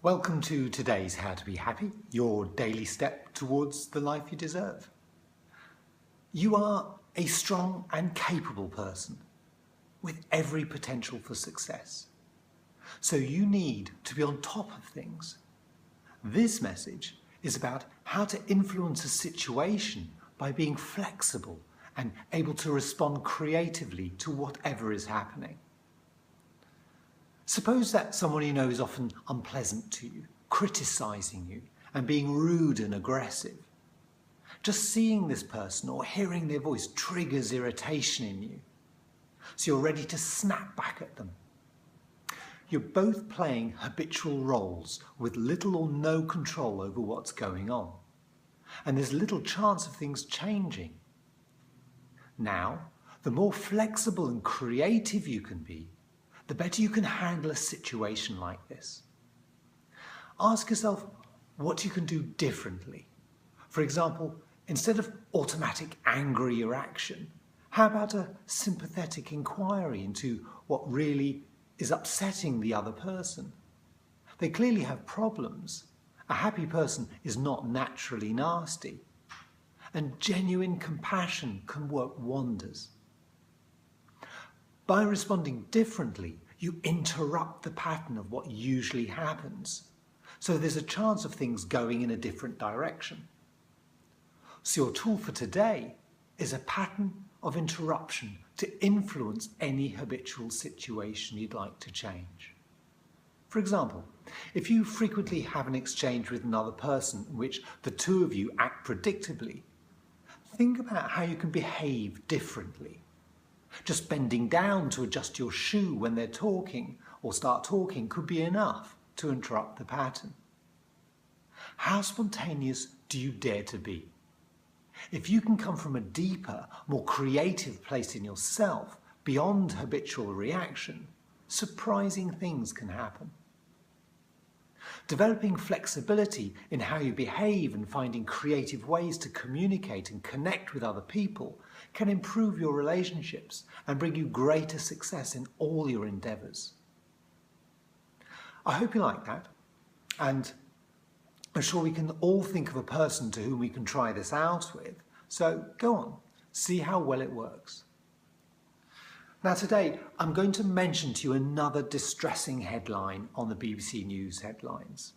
Welcome to today's How to Be Happy, your daily step towards the life you deserve. You are a strong and capable person with every potential for success. So you need to be on top of things. This message is about how to influence a situation by being flexible and able to respond creatively to whatever is happening. Suppose that someone you know is often unpleasant to you, criticising you and being rude and aggressive. Just seeing this person or hearing their voice triggers irritation in you. So you're ready to snap back at them. You're both playing habitual roles with little or no control over what's going on. And there's little chance of things changing. Now, the more flexible and creative you can be, the better you can handle a situation like this. Ask yourself what you can do differently. For example, instead of automatic angry reaction, how about a sympathetic inquiry into what really is upsetting the other person? They clearly have problems. A happy person is not naturally nasty. And genuine compassion can work wonders. By responding differently, you interrupt the pattern of what usually happens. So there's a chance of things going in a different direction. So your tool for today is a pattern of interruption to influence any habitual situation you'd like to change. For example, if you frequently have an exchange with another person in which the two of you act predictably, think about how you can behave differently. Just bending down to adjust your shoe when they're talking or start talking could be enough to interrupt the pattern. How spontaneous do you dare to be? If you can come from a deeper, more creative place in yourself, beyond habitual reaction, surprising things can happen. Developing flexibility in how you behave and finding creative ways to communicate and connect with other people can improve your relationships and bring you greater success in all your endeavours. I hope you like that, and I'm sure we can all think of a person to whom we can try this out with. So go on, see how well it works. Now today, I'm going to mention to you another distressing headline on the BBC News headlines.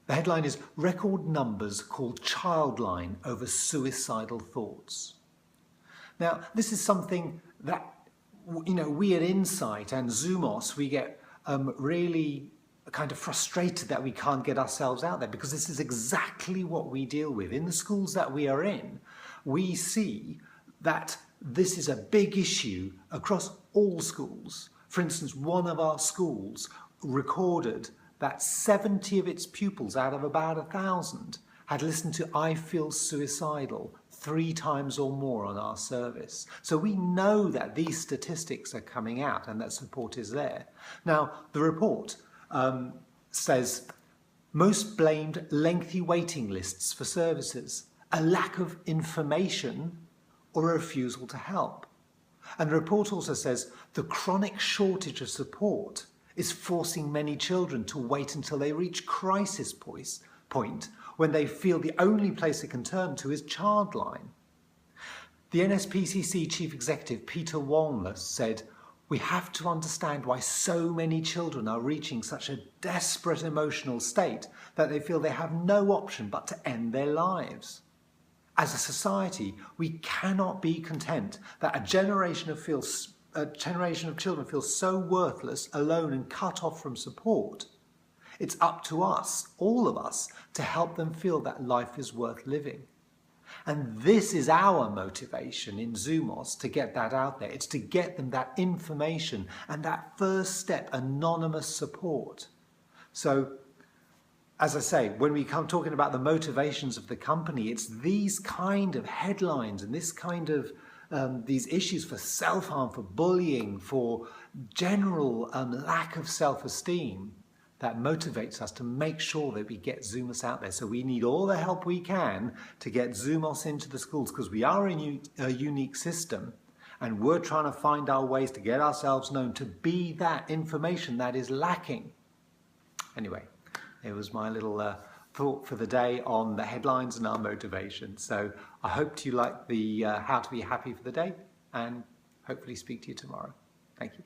The headline is "Record Numbers Call Childline Over Suicidal Thoughts." Now, this is something that, we at Insight and Zoomos, we get really kind of frustrated that we can't get ourselves out there, because this is exactly what we deal with. In the schools that we are in, we see that this is a big issue across all schools. For instance, one of our schools recorded that 70 of its pupils out of about 1,000 had listened to "I Feel Suicidal" 3 times or more on our service. So we know that these statistics are coming out and that support is there. Now, the report says most blamed lengthy waiting lists for services, a lack of information, or a refusal to help. And the report also says the chronic shortage of support is forcing many children to wait until they reach crisis point when they feel the only place they can turn to is Childline. The NSPCC Chief Executive Peter Walmsley said, "We have to understand why so many children are reaching such a desperate emotional state that they feel they have no option but to end their lives. As a society, we cannot be content that a generation of children feel so worthless, alone and cut off from support. It's up to us, all of us, to help them feel that life is worth living." And this is our motivation in Zoomos, to get that out there. It's to get them that information and that first step, anonymous support. So, as I say, when we come talking about the motivations of the company, it's these kind of headlines and this kind of these issues for self-harm, for bullying, for general lack of self-esteem that motivates us to make sure that we get Zoomos out there. So we need all the help we can to get Zoomos into the schools, because we are a unique system and we're trying to find our ways to get ourselves known, to be that information that is lacking. Anyway, it was my little thought for the day on the headlines and our motivation. So I hope you like the how to be happy for the day, and hopefully speak to you tomorrow. Thank you.